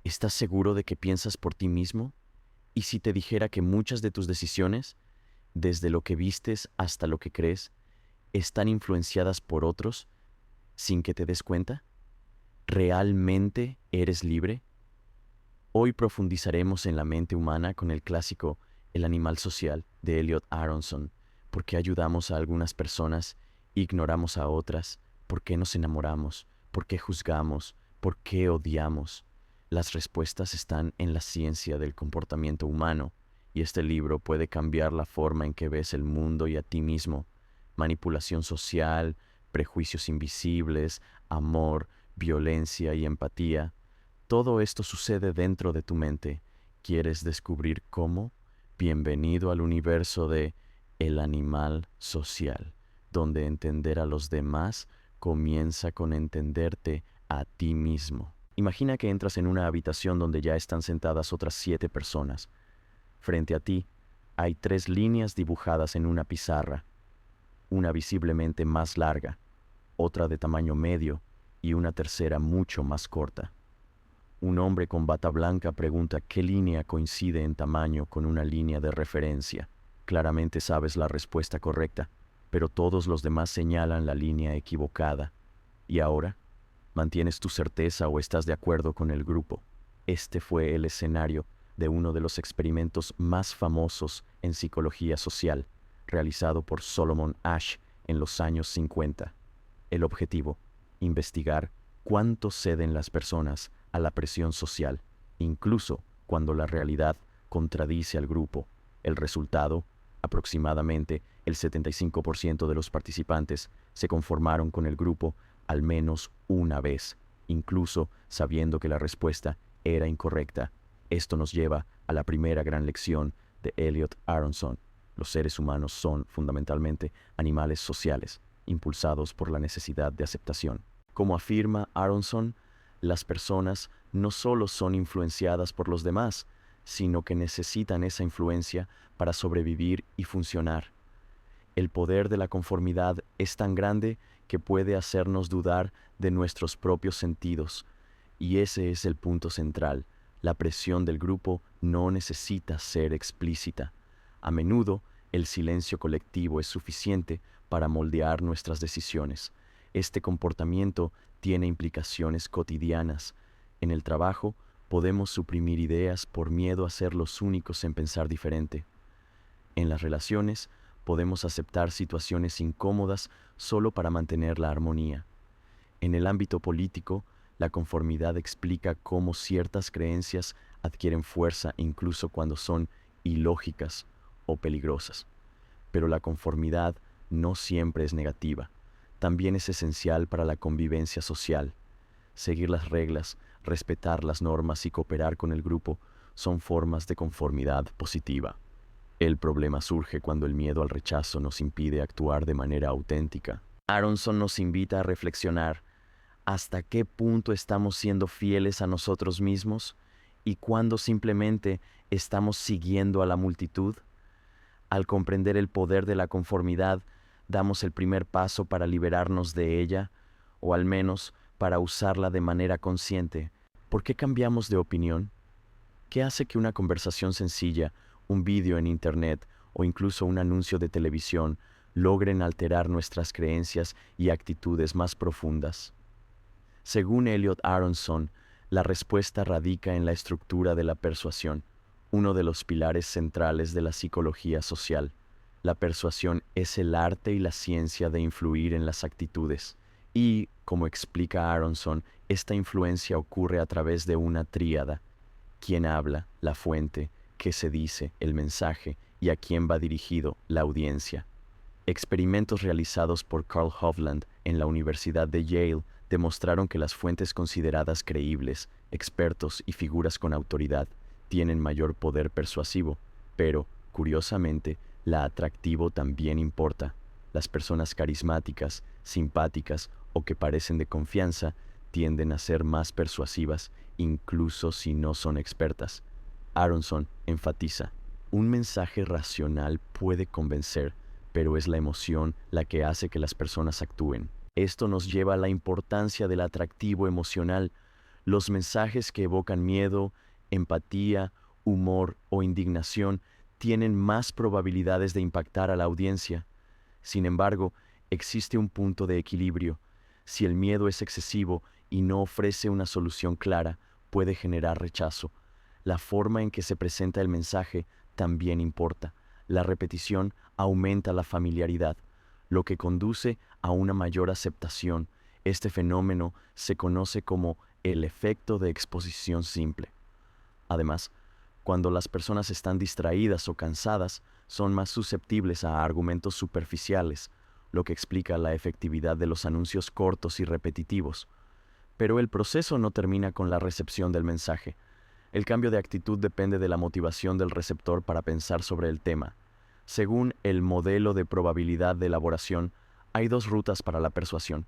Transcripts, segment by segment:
¿Estás seguro de que piensas por ti mismo? ¿Y si te dijera que muchas de tus decisiones, desde lo que vistes hasta lo que crees, están influenciadas por otros sin que te des cuenta? ¿Realmente eres libre? Hoy profundizaremos en la mente humana con el clásico El animal social de Elliot Aronson. ¿Por qué ayudamos a algunas personas, ignoramos a otras? ¿Por qué nos enamoramos? ¿Por qué juzgamos? ¿Por qué odiamos? Las respuestas están en la ciencia del comportamiento humano, y este libro puede cambiar la forma en que ves el mundo y a ti mismo. Manipulación social, prejuicios invisibles, amor, violencia y empatía. Todo esto sucede dentro de tu mente. ¿Quieres descubrir cómo? Bienvenido al universo de El animal social, donde entender a los demás comienza con entenderte a ti mismo. Imagina que entras en una habitación donde ya están sentadas otras 7 personas. Frente a ti hay 3 líneas dibujadas en una pizarra, una visiblemente más larga, otra de tamaño medio y una tercera mucho más corta. Un hombre con bata blanca pregunta qué línea coincide en tamaño con una línea de referencia. Claramente sabes la respuesta correcta, pero todos los demás señalan la línea equivocada. ¿Y ahora? ¿Mantienes tu certeza o estás de acuerdo con el grupo? Este fue el escenario de uno de los experimentos más famosos en psicología social, realizado por Solomon Asch en los años 50. El objetivo: investigar cuánto ceden las personas a la presión social, incluso cuando la realidad contradice al grupo. El resultado: aproximadamente el 75% de los participantes se conformaron con el grupo al menos una vez, incluso sabiendo que la respuesta era incorrecta. Esto nos lleva a la primera gran lección de Elliot Aronson. Los seres humanos son, fundamentalmente, animales sociales, impulsados por la necesidad de aceptación. Como afirma Aronson, las personas no solo son influenciadas por los demás, sino que necesitan esa influencia para sobrevivir y funcionar. El poder de la conformidad es tan grande que puede hacernos dudar de nuestros propios sentidos, y ese es el punto central. La presión del grupo no necesita ser explícita. A menudo, el silencio colectivo es suficiente para moldear nuestras decisiones. Este comportamiento tiene implicaciones cotidianas. En el trabajo, podemos suprimir ideas por miedo a ser los únicos en pensar diferente. En las relaciones, podemos aceptar situaciones incómodas solo para mantener la armonía. En el ámbito político, la conformidad explica cómo ciertas creencias adquieren fuerza incluso cuando son ilógicas o peligrosas. Pero la conformidad no siempre es negativa. También es esencial para la convivencia social. Seguir las reglas, respetar las normas y cooperar con el grupo son formas de conformidad positiva. El problema surge cuando el miedo al rechazo nos impide actuar de manera auténtica. Aronson nos invita a reflexionar: ¿hasta qué punto estamos siendo fieles a nosotros mismos y cuándo simplemente estamos siguiendo a la multitud? Al comprender el poder de la conformidad, damos el primer paso para liberarnos de ella, o al menos para usarla de manera consciente. ¿Por qué cambiamos de opinión? ¿Qué hace que una conversación sencilla, un vídeo en internet o incluso un anuncio de televisión logren alterar nuestras creencias y actitudes más profundas? Según Elliot Aronson, la respuesta radica en la estructura de la persuasión, uno de los pilares centrales de la psicología social. La persuasión es el arte y la ciencia de influir en las actitudes. Y, como explica Aronson, esta influencia ocurre a través de una tríada: quién habla, la fuente, qué se dice, el mensaje, y a quién va dirigido, la audiencia. Experimentos realizados por Carl Hovland en la Universidad de Yale demostraron que las fuentes consideradas creíbles, expertos y figuras con autoridad tienen mayor poder persuasivo, pero, curiosamente, la atractivo también importa. Las personas carismáticas, simpáticas o que parecen de confianza tienden a ser más persuasivas, incluso si no son expertas. Aronson enfatiza: un mensaje racional puede convencer, pero es la emoción la que hace que las personas actúen. Esto nos lleva a la importancia del atractivo emocional. Los mensajes que evocan miedo, empatía, humor o indignación tienen más probabilidades de impactar a la audiencia. Sin embargo, existe un punto de equilibrio. Si el miedo es excesivo y no ofrece una solución clara, puede generar rechazo. La forma en que se presenta el mensaje también importa. La repetición aumenta la familiaridad, lo que conduce a una mayor aceptación. Este fenómeno se conoce como el efecto de exposición simple. Además, cuando las personas están distraídas o cansadas, son más susceptibles a argumentos superficiales, lo que explica la efectividad de los anuncios cortos y repetitivos. Pero el proceso no termina con la recepción del mensaje. El cambio de actitud depende de la motivación del receptor para pensar sobre el tema. Según el modelo de probabilidad de elaboración, hay dos rutas para la persuasión.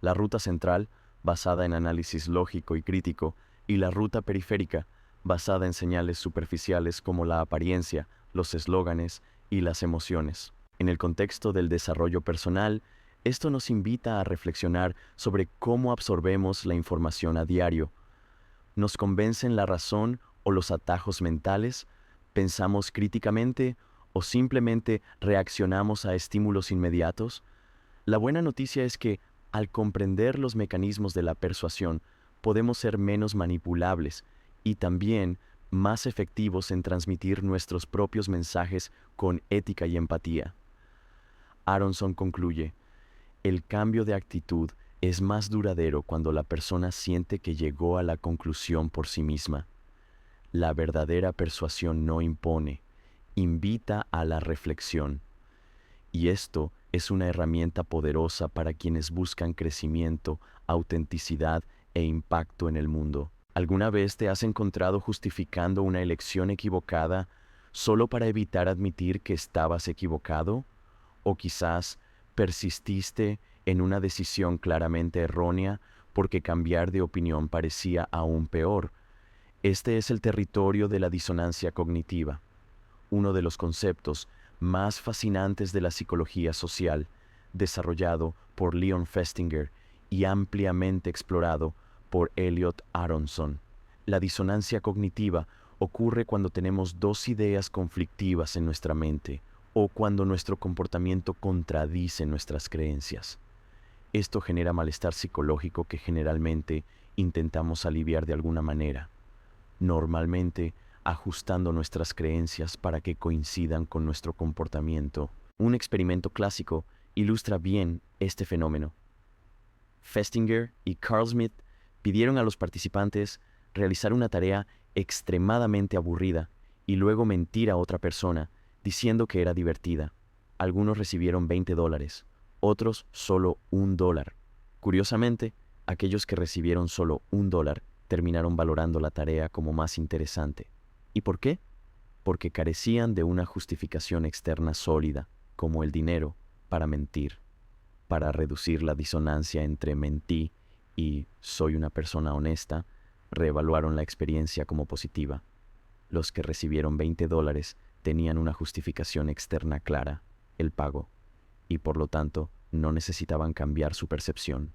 La ruta central, basada en análisis lógico y crítico, y la ruta periférica, basada en señales superficiales como la apariencia, los eslóganes y las emociones. En el contexto del desarrollo personal, esto nos invita a reflexionar sobre cómo absorbemos la información a diario. ¿Nos convencen la razón o los atajos mentales? ¿Pensamos críticamente o simplemente reaccionamos a estímulos inmediatos? La buena noticia es que, al comprender los mecanismos de la persuasión, podemos ser menos manipulables y también más efectivos en transmitir nuestros propios mensajes con ética y empatía. Aronson concluye: el cambio de actitud es más duradero cuando la persona siente que llegó a la conclusión por sí misma. La verdadera persuasión no impone, invita a la reflexión. Y esto es una herramienta poderosa para quienes buscan crecimiento, autenticidad e impacto en el mundo. ¿Alguna vez te has encontrado justificando una elección equivocada solo para evitar admitir que estabas equivocado? ¿O quizás persististe en una decisión claramente errónea porque cambiar de opinión parecía aún peor? Este es el territorio de la disonancia cognitiva, uno de los conceptos más fascinantes de la psicología social, desarrollado por Leon Festinger y ampliamente explorado por Elliot Aronson. La disonancia cognitiva ocurre cuando tenemos dos ideas conflictivas en nuestra mente o cuando nuestro comportamiento contradice nuestras creencias. Esto genera malestar psicológico que generalmente intentamos aliviar de alguna manera, normalmente ajustando nuestras creencias para que coincidan con nuestro comportamiento. Un experimento clásico ilustra bien este fenómeno. Festinger y Carl Smith pidieron a los participantes realizar una tarea extremadamente aburrida y luego mentir a otra persona diciendo que era divertida. Algunos recibieron $20, otros solo $1. Curiosamente, aquellos que recibieron solo $1 terminaron valorando la tarea como más interesante. ¿Y por qué? Porque carecían de una justificación externa sólida, como el dinero, para mentir. Para reducir la disonancia entre mentí y soy una persona honesta, reevaluaron la experiencia como positiva. Los que recibieron $20 tenían una justificación externa clara, el pago, y por lo tanto no necesitaban cambiar su percepción.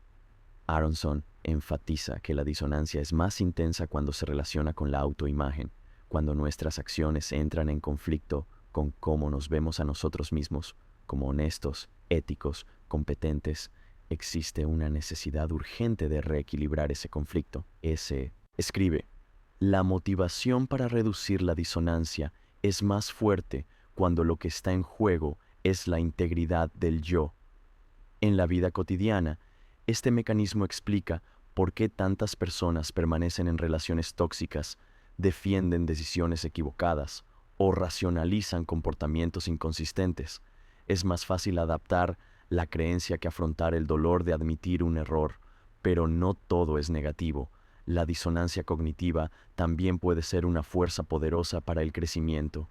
Aronson enfatiza que la disonancia es más intensa cuando se relaciona con la autoimagen, cuando nuestras acciones entran en conflicto con cómo nos vemos a nosotros mismos, como honestos, éticos, competentes. Existe una necesidad urgente de reequilibrar ese conflicto. Escribe: la motivación para reducir la disonancia es más fuerte cuando lo que está en juego es la integridad del yo. En la vida cotidiana, este mecanismo explica por qué tantas personas permanecen en relaciones tóxicas, defienden decisiones equivocadas o racionalizan comportamientos inconsistentes. Es más fácil adaptar la creencia que afrontar el dolor de admitir un error, pero no todo es negativo. La disonancia cognitiva también puede ser una fuerza poderosa para el crecimiento.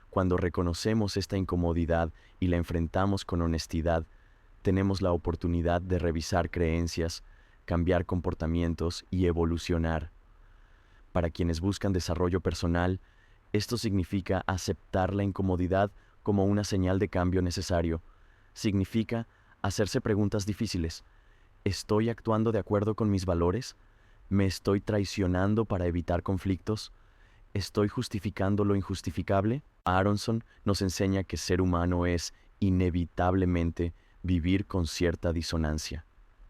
Cuando reconocemos esta incomodidad y la enfrentamos con honestidad, tenemos la oportunidad de revisar creencias, cambiar comportamientos y evolucionar. Para quienes buscan desarrollo personal, esto significa aceptar la incomodidad como una señal de cambio necesario. Significa hacerse preguntas difíciles. ¿Estoy actuando de acuerdo con mis valores? ¿Me estoy traicionando para evitar conflictos? ¿Estoy justificando lo injustificable? Aronson nos enseña que ser humano es, inevitablemente, vivir con cierta disonancia.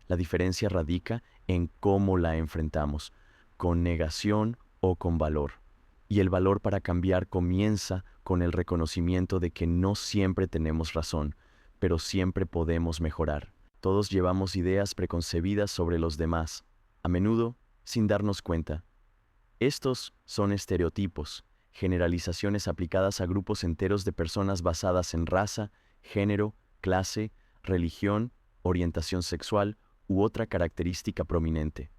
La diferencia radica en cómo la enfrentamos, con negación o con valor. Y el valor para cambiar comienza con el reconocimiento de que no siempre tenemos razón, pero siempre podemos mejorar. Todos llevamos ideas preconcebidas sobre los demás, a menudo sin darnos cuenta. Estos son estereotipos, generalizaciones aplicadas a grupos enteros de personas basadas en raza, género, clase, religión, orientación sexual u otra característica prominente.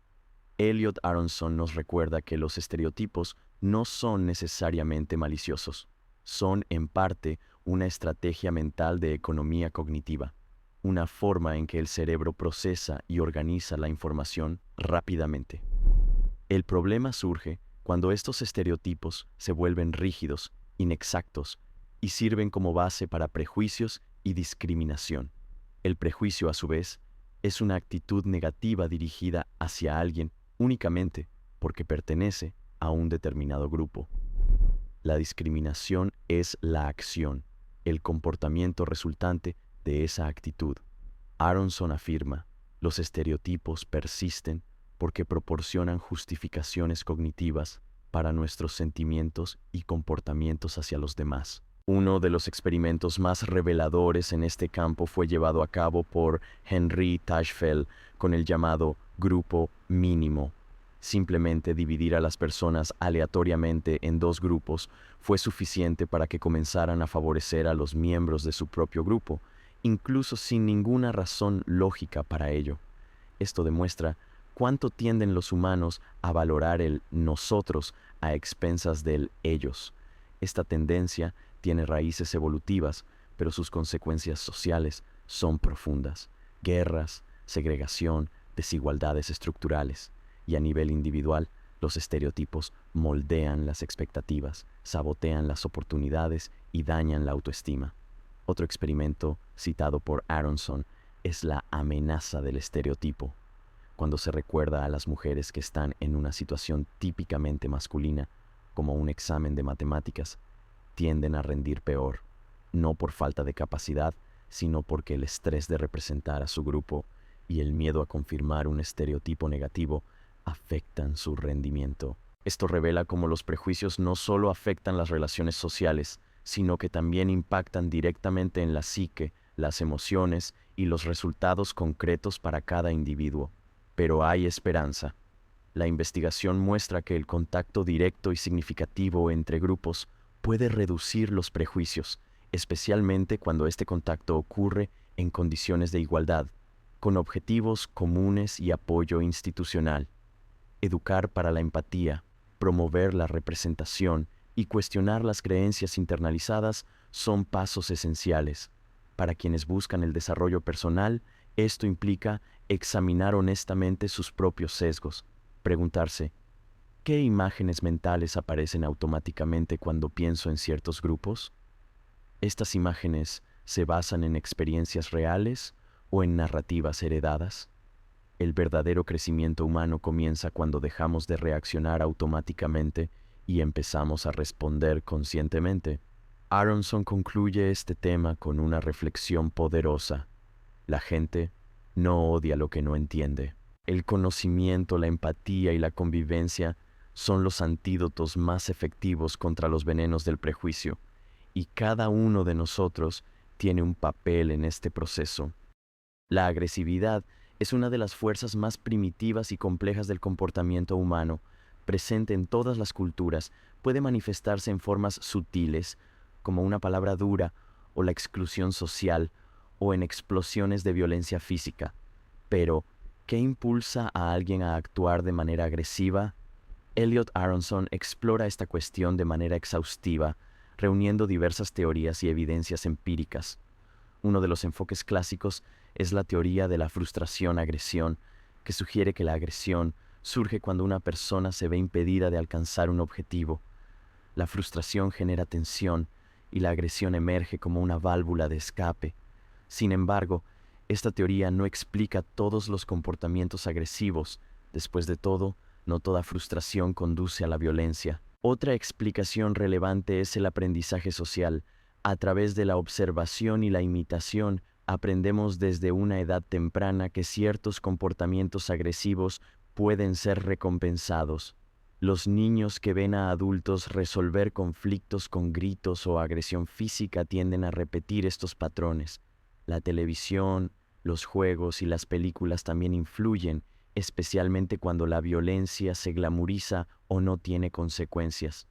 Elliot Aronson nos recuerda que los estereotipos no son necesariamente maliciosos. Son, en parte, una estrategia mental de economía cognitiva, una forma en que el cerebro procesa y organiza la información rápidamente. El problema surge cuando estos estereotipos se vuelven rígidos, inexactos y sirven como base para prejuicios y discriminación. El prejuicio, a su vez, es una actitud negativa dirigida hacia alguien únicamente porque pertenece a un determinado grupo. La discriminación es la acción, el comportamiento resultante de esa actitud. Aronson afirma, los estereotipos persisten porque proporcionan justificaciones cognitivas para nuestros sentimientos y comportamientos hacia los demás. Uno de los experimentos más reveladores en este campo fue llevado a cabo por Henry Tajfel con el llamado grupo mínimo. Simplemente dividir a las personas aleatoriamente en dos grupos fue suficiente para que comenzaran a favorecer a los miembros de su propio grupo, incluso sin ninguna razón lógica para ello. Esto demuestra cuánto tienden los humanos a valorar el nosotros a expensas del ellos. Esta tendencia tiene raíces evolutivas, pero sus consecuencias sociales son profundas. Guerras, segregación, desigualdades estructurales. Y a nivel individual, los estereotipos moldean las expectativas, sabotean las oportunidades y dañan la autoestima. Otro experimento citado por Aronson es la amenaza del estereotipo. Cuando se recuerda a las mujeres que están en una situación típicamente masculina, como un examen de matemáticas, tienden a rendir peor, no por falta de capacidad, sino porque el estrés de representar a su grupo y el miedo a confirmar un estereotipo negativo afectan su rendimiento. Esto revela cómo los prejuicios no solo afectan las relaciones sociales, sino que también impactan directamente en la psique, las emociones y los resultados concretos para cada individuo. Pero hay esperanza. La investigación muestra que el contacto directo y significativo entre grupos puede reducir los prejuicios, especialmente cuando este contacto ocurre en condiciones de igualdad, con objetivos comunes y apoyo institucional. Educar para la empatía, promover la representación y cuestionar las creencias internalizadas son pasos esenciales. Para quienes buscan el desarrollo personal, esto implica examinar honestamente sus propios sesgos, preguntarse, ¿qué imágenes mentales aparecen automáticamente cuando pienso en ciertos grupos? ¿Estas imágenes se basan en experiencias reales o en narrativas heredadas? El verdadero crecimiento humano comienza cuando dejamos de reaccionar automáticamente y empezamos a responder conscientemente. Aronson concluye este tema con una reflexión poderosa. La gente no odia lo que no entiende. El conocimiento, la empatía y la convivencia son los antídotos más efectivos contra los venenos del prejuicio, y cada uno de nosotros tiene un papel en este proceso. La agresividad es una de las fuerzas más primitivas y complejas del comportamiento humano, presente en todas las culturas. Puede manifestarse en formas sutiles, como una palabra dura o la exclusión social, o en explosiones de violencia física. Pero, ¿qué impulsa a alguien a actuar de manera agresiva? Elliot Aronson explora esta cuestión de manera exhaustiva, reuniendo diversas teorías y evidencias empíricas. Uno de los enfoques clásicos es la teoría de la frustración-agresión, que sugiere que la agresión surge cuando una persona se ve impedida de alcanzar un objetivo. La frustración genera tensión y la agresión emerge como una válvula de escape. Sin embargo, esta teoría no explica todos los comportamientos agresivos. Después de todo, No toda frustración conduce a la violencia. Otra explicación relevante es el aprendizaje social. A través de la observación y la imitación, aprendemos desde una edad temprana que ciertos comportamientos agresivos pueden ser recompensados. Los niños que ven a adultos resolver conflictos con gritos o agresión física tienden a repetir estos patrones. La televisión, los juegos y las películas también influyen, especialmente cuando la violencia se glamoriza o no tiene consecuencias.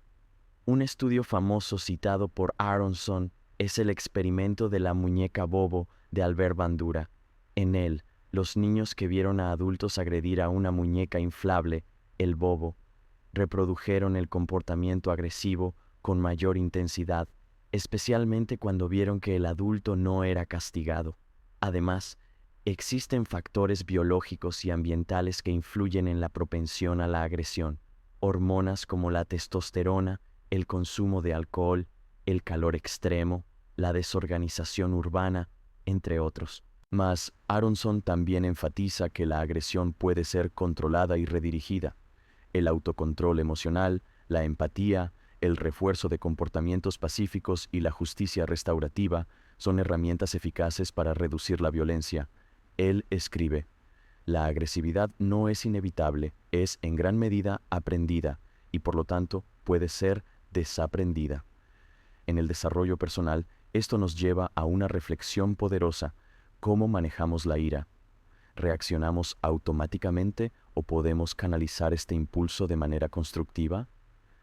Un estudio famoso citado por Aronson es el experimento de la muñeca Bobo de Albert Bandura. En él, los niños que vieron a adultos agredir a una muñeca inflable, el Bobo, reprodujeron el comportamiento agresivo con mayor intensidad, especialmente cuando vieron que el adulto no era castigado. Además, existen factores biológicos y ambientales que influyen en la propensión a la agresión. Hormonas como la testosterona, el consumo de alcohol, el calor extremo, la desorganización urbana, entre otros. Mas Aronson también enfatiza que la agresión puede ser controlada y redirigida. El autocontrol emocional, la empatía, el refuerzo de comportamientos pacíficos y la justicia restaurativa son herramientas eficaces para reducir la violencia. Él escribe: la agresividad no es inevitable, es en gran medida aprendida y por lo tanto puede ser desaprendida. En el desarrollo personal, esto nos lleva a una reflexión poderosa: ¿cómo manejamos la ira? ¿Reaccionamos automáticamente o podemos canalizar este impulso de manera constructiva?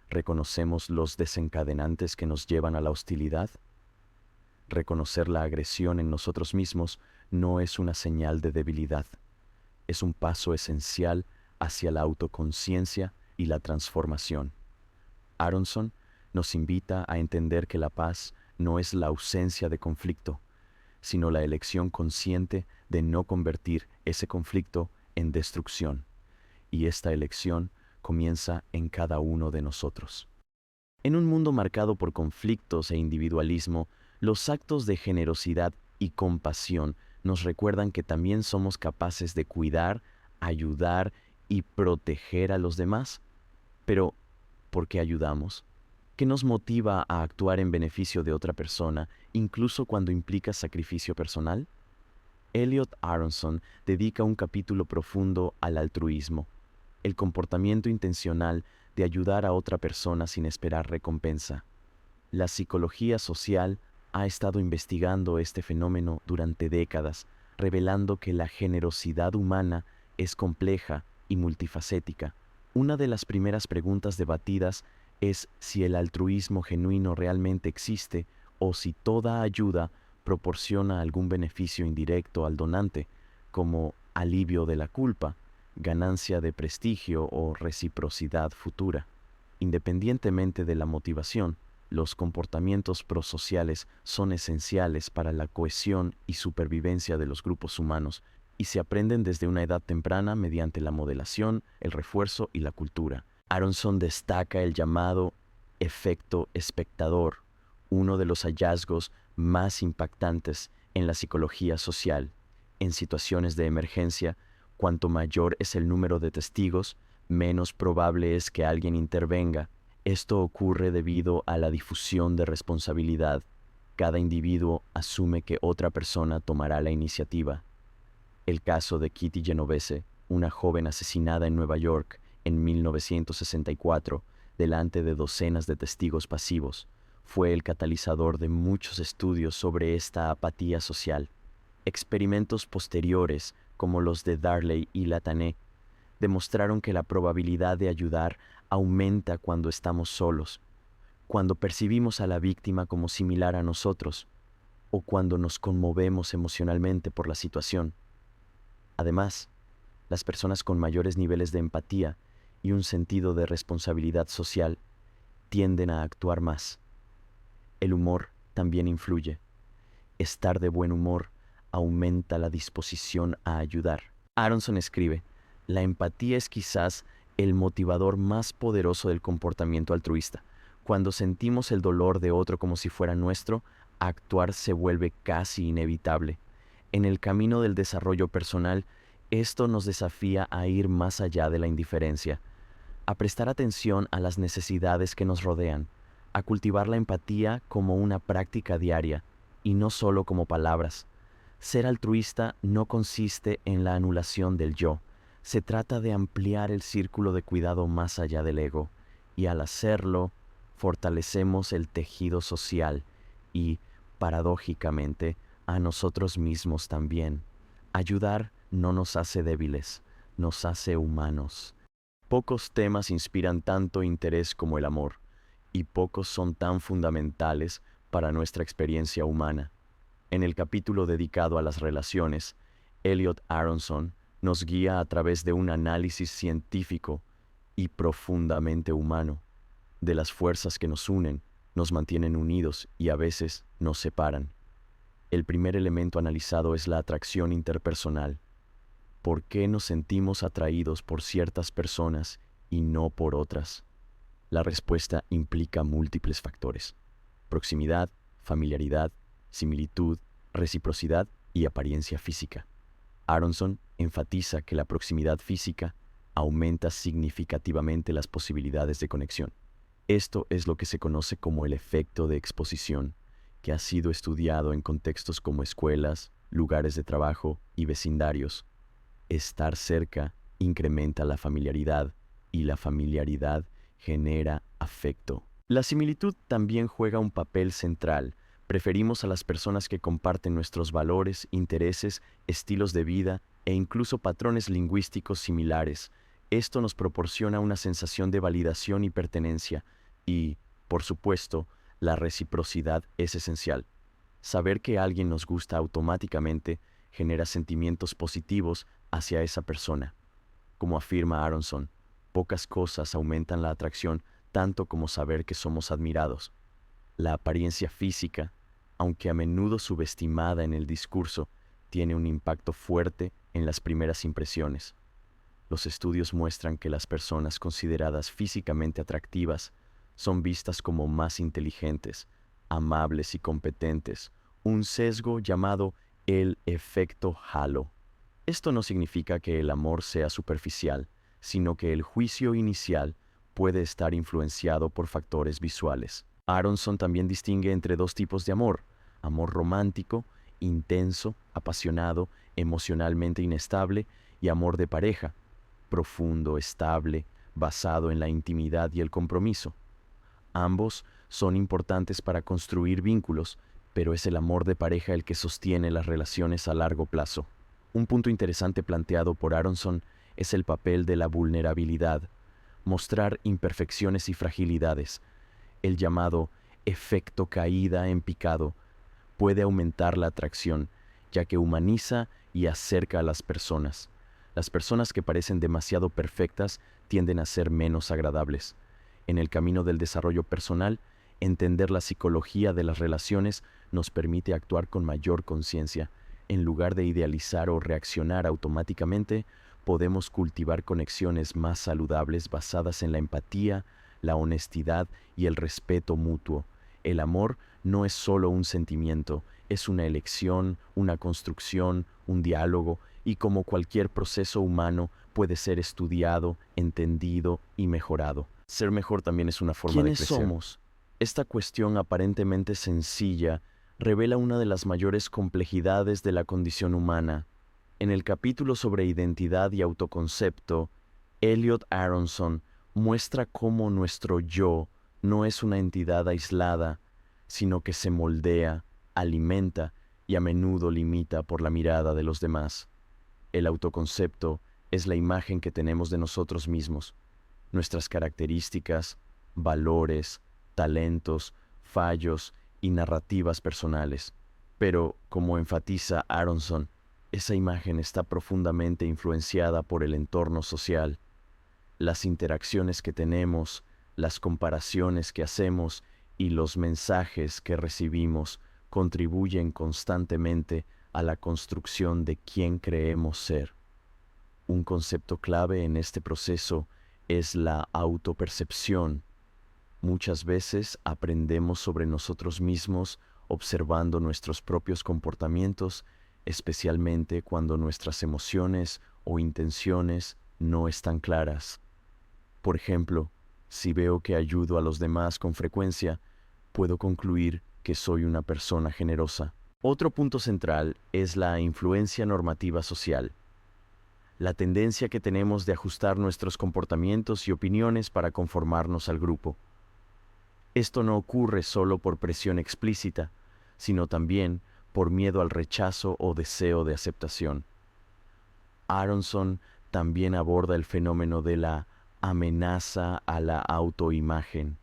¿Reconocemos los desencadenantes que nos llevan a la hostilidad? Reconocer la agresión en nosotros mismos no es una señal de debilidad. Es un paso esencial hacia la autoconciencia y la transformación. Aronson nos invita a entender que la paz no es la ausencia de conflicto, sino la elección consciente de no convertir ese conflicto en destrucción. Y esta elección comienza en cada uno de nosotros. En un mundo marcado por conflictos e individualismo, los actos de generosidad y compasión nos recuerdan que también somos capaces de cuidar, ayudar y proteger a los demás. Pero, ¿por qué ayudamos? ¿Qué nos motiva a actuar en beneficio de otra persona, incluso cuando implica sacrificio personal? Elliot Aronson dedica un capítulo profundo al altruismo, el comportamiento intencional de ayudar a otra persona sin esperar recompensa. La psicología social ha estado investigando este fenómeno durante décadas, revelando que la generosidad humana es compleja y multifacética. Una de las primeras preguntas debatidas es si el altruismo genuino realmente existe o si toda ayuda proporciona algún beneficio indirecto al donante, como alivio de la culpa, ganancia de prestigio o reciprocidad futura. Independientemente de la motivación, los comportamientos prosociales son esenciales para la cohesión y supervivencia de los grupos humanos y se aprenden desde una edad temprana mediante la modelación, el refuerzo y la cultura. Aronson destaca el llamado efecto espectador, uno de los hallazgos más impactantes en la psicología social. En situaciones de emergencia, cuanto mayor es el número de testigos, menos probable es que alguien intervenga. Esto ocurre debido a la difusión de responsabilidad. Cada individuo asume que otra persona tomará la iniciativa. El caso de Kitty Genovese, una joven asesinada en Nueva York en 1964, delante de docenas de testigos pasivos, fue el catalizador de muchos estudios sobre esta apatía social. Experimentos posteriores, como los de Darley y Latané, demostraron que la probabilidad de ayudar aumenta cuando estamos solos, cuando percibimos a la víctima como similar a nosotros, o cuando nos conmovemos emocionalmente por la situación. Además, las personas con mayores niveles de empatía y un sentido de responsabilidad social tienden a actuar más. El humor también influye. Estar de buen humor aumenta la disposición a ayudar. Aronson escribe: la empatía es quizás el motivador más poderoso del comportamiento altruista. Cuando sentimos el dolor de otro como si fuera nuestro, actuar se vuelve casi inevitable. En el camino del desarrollo personal, esto nos desafía a ir más allá de la indiferencia. a prestar atención a las necesidades que nos rodean, a cultivar la empatía como una práctica diaria y no solo como palabras. Ser altruista no consiste en la anulación del yo, se trata de ampliar el círculo de cuidado más allá del ego, y al hacerlo, fortalecemos el tejido social y, paradójicamente, a nosotros mismos también. Ayudar no nos hace débiles, nos hace humanos. Pocos temas inspiran tanto interés como el amor, y pocos son tan fundamentales para nuestra experiencia humana. En el capítulo dedicado a las relaciones, Elliot Aronson nos guía a través de un análisis científico y profundamente humano de las fuerzas que nos unen, nos mantienen unidos y a veces nos separan. El primer elemento analizado es la atracción interpersonal. ¿Por qué nos sentimos atraídos por ciertas personas y no por otras? La respuesta implica múltiples factores: proximidad, familiaridad, similitud, reciprocidad y apariencia física. Aronson enfatiza que la proximidad física aumenta significativamente las posibilidades de conexión. Esto es lo que se conoce como el efecto de exposición, que ha sido estudiado en contextos como escuelas, lugares de trabajo y vecindarios. Estar cerca incrementa la familiaridad y la familiaridad genera afecto. La similitud también juega un papel central. Preferimos a las personas que comparten nuestros valores, intereses, estilos de vida e incluso patrones lingüísticos similares. Esto nos proporciona una sensación de validación y pertenencia y, por supuesto, la reciprocidad es esencial. Saber que alguien nos gusta automáticamente genera sentimientos positivos hacia esa persona. Como afirma Aronson, pocas cosas aumentan la atracción tanto como saber que somos admirados. La apariencia física, aunque a menudo subestimada en el discurso, tiene un impacto fuerte en las primeras impresiones. Los estudios muestran que las personas consideradas físicamente atractivas son vistas como más inteligentes, amables y competentes, un sesgo llamado el efecto halo. Esto no significa que el amor sea superficial, sino que el juicio inicial puede estar influenciado por factores visuales. Aronson también distingue entre dos tipos de amor: amor romántico, intenso, apasionado, emocionalmente inestable, y amor de pareja, profundo, estable, basado en la intimidad y el compromiso. Ambos son importantes para construir vínculos, pero es el amor de pareja el que sostiene las relaciones a largo plazo. Un punto interesante planteado por Aronson es el papel de la vulnerabilidad, mostrar imperfecciones y fragilidades. El llamado efecto caída en picado puede aumentar la atracción, ya que humaniza y acerca a las personas. Las personas que parecen demasiado perfectas tienden a ser menos agradables. En el camino del desarrollo personal, entender la psicología de las relaciones nos permite actuar con mayor conciencia. En lugar de idealizar o reaccionar automáticamente, podemos cultivar conexiones más saludables basadas en la empatía, la honestidad y el respeto mutuo. El amor no es solo un sentimiento, es una elección, una construcción, un diálogo, y como cualquier proceso humano puede ser estudiado, entendido y mejorado. Ser mejor también es una forma de crecer. ¿Quiénes somos? Esta cuestión aparentemente sencilla revela una de las mayores complejidades de la condición humana. En el capítulo sobre identidad y autoconcepto, Elliot Aronson muestra cómo nuestro yo no es una entidad aislada, sino que se moldea, alimenta y a menudo limita por la mirada de los demás. El autoconcepto es la imagen que tenemos de nosotros mismos, nuestras características, valores, talentos, fallos y narrativas personales. Pero, como enfatiza Aronson, esa imagen está profundamente influenciada por el entorno social. Las interacciones que tenemos, las comparaciones que hacemos y los mensajes que recibimos contribuyen constantemente a la construcción de quién creemos ser. Un concepto clave en este proceso es la autopercepción. Muchas veces aprendemos sobre nosotros mismos observando nuestros propios comportamientos, especialmente cuando nuestras emociones o intenciones no están claras. Por ejemplo, si veo que ayudo a los demás con frecuencia, puedo concluir que soy una persona generosa. Otro punto central es la influencia normativa social, la tendencia que tenemos de ajustar nuestros comportamientos y opiniones para conformarnos al grupo. Esto no ocurre solo por presión explícita, sino también por miedo al rechazo o deseo de aceptación. Aronson también aborda el fenómeno de la amenaza a la autoimagen.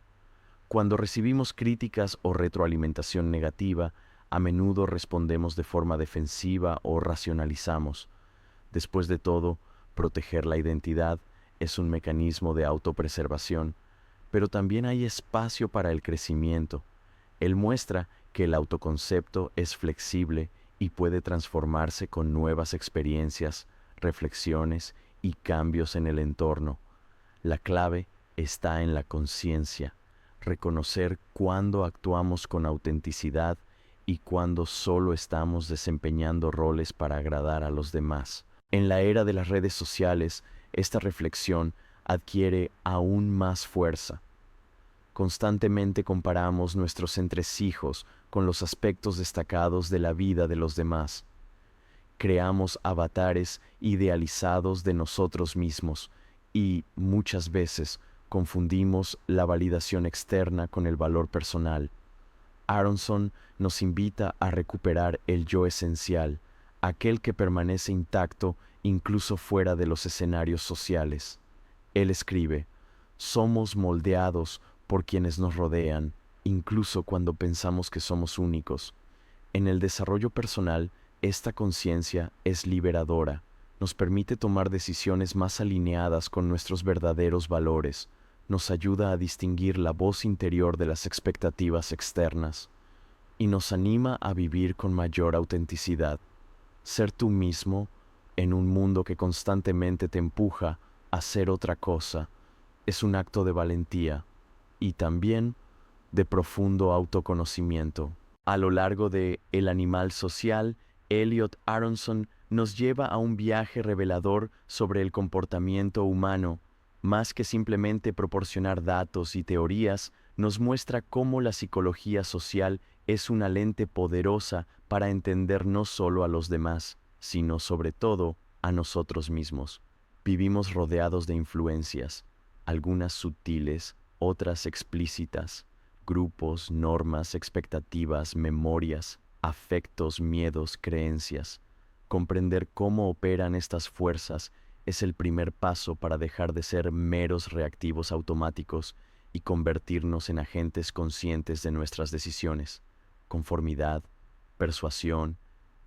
Cuando recibimos críticas o retroalimentación negativa, a menudo respondemos de forma defensiva o racionalizamos. Después de todo, proteger la identidad es un mecanismo de autopreservación, pero también hay espacio para el crecimiento. Él muestra que el autoconcepto es flexible y puede transformarse con nuevas experiencias, reflexiones y cambios en el entorno. La clave está en la conciencia, reconocer cuándo actuamos con autenticidad y cuándo solo estamos desempeñando roles para agradar a los demás. En la era de las redes sociales, esta reflexión adquiere aún más fuerza. Constantemente comparamos nuestros entresijos con los aspectos destacados de la vida de los demás. Creamos avatares idealizados de nosotros mismos y, muchas veces, confundimos la validación externa con el valor personal. Aronson nos invita a recuperar el yo esencial, aquel que permanece intacto incluso fuera de los escenarios sociales. Él escribe: somos moldeados por quienes nos rodean, incluso cuando pensamos que somos únicos. En el desarrollo personal, esta conciencia es liberadora, nos permite tomar decisiones más alineadas con nuestros verdaderos valores, nos ayuda a distinguir la voz interior de las expectativas externas y nos anima a vivir con mayor autenticidad. Ser tú mismo en un mundo que constantemente te empuja a ser otra cosa es un acto de valentía y también de profundo autoconocimiento. A lo largo de El animal social, Elliot Aronson nos lleva a un viaje revelador sobre el comportamiento humano. Más que simplemente proporcionar datos y teorías, nos muestra cómo la psicología social es una lente poderosa para entender no solo a los demás, sino sobre todo a nosotros mismos. Vivimos rodeados de influencias, algunas sutiles, otras explícitas, grupos, normas, expectativas, memorias, afectos, miedos, creencias. Comprender cómo operan estas fuerzas es el primer paso para dejar de ser meros reactivos automáticos y convertirnos en agentes conscientes de nuestras decisiones. Conformidad, persuasión,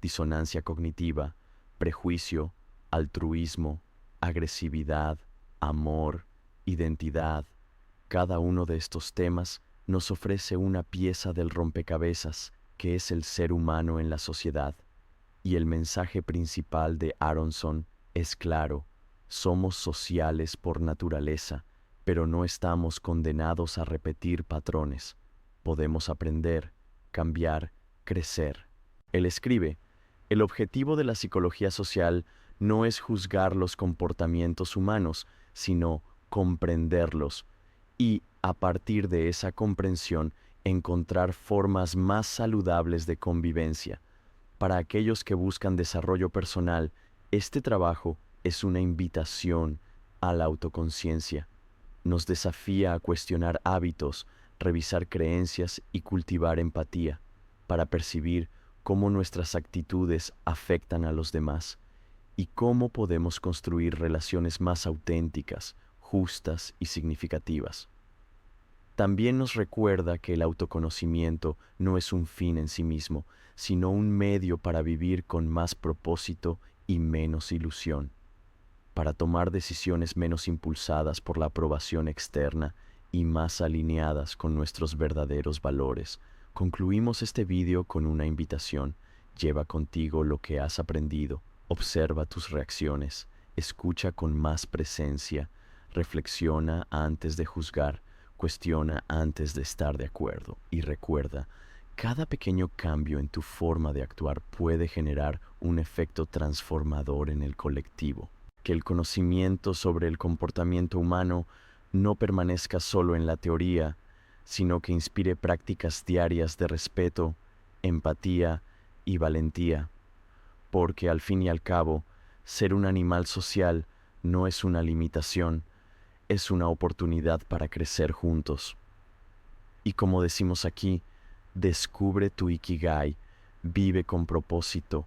disonancia cognitiva, prejuicio, altruismo, agresividad, amor, identidad. Cada uno de estos temas nos ofrece una pieza del rompecabezas que es el ser humano en la sociedad. Y el mensaje principal de Aronson es claro: somos sociales por naturaleza, pero no estamos condenados a repetir patrones. Podemos aprender, cambiar, crecer. Él escribe: el objetivo de la psicología social no es juzgar los comportamientos humanos, sino comprenderlos y, a partir de esa comprensión, encontrar formas más saludables de convivencia. Para aquellos que buscan desarrollo personal, este trabajo es una invitación a la autoconciencia. Nos desafía a cuestionar hábitos, revisar creencias y cultivar empatía, para percibir cómo nuestras actitudes afectan a los demás y cómo podemos construir relaciones más auténticas, justas y significativas. También nos recuerda que el autoconocimiento no es un fin en sí mismo, sino un medio para vivir con más propósito y menos ilusión, para tomar decisiones menos impulsadas por la aprobación externa y más alineadas con nuestros verdaderos valores. Concluimos este video con una invitación: lleva contigo lo que has aprendido, observa tus reacciones, escucha con más presencia, reflexiona antes de juzgar, cuestiona antes de estar de acuerdo y recuerda: cada pequeño cambio en tu forma de actuar puede generar un efecto transformador en el colectivo. Que el conocimiento sobre el comportamiento humano no permanezca solo en la teoría, sino que inspire prácticas diarias de respeto, empatía y valentía, porque al fin y al cabo, ser un animal social no es una limitación, es una oportunidad para crecer juntos. Y como decimos aquí, descubre tu Ikigai, vive con propósito,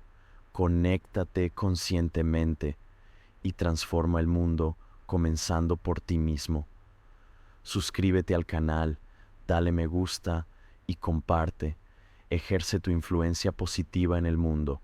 conéctate conscientemente y transforma el mundo comenzando por ti mismo. Suscríbete al canal, dale me gusta y comparte. Ejerce tu influencia positiva en el mundo.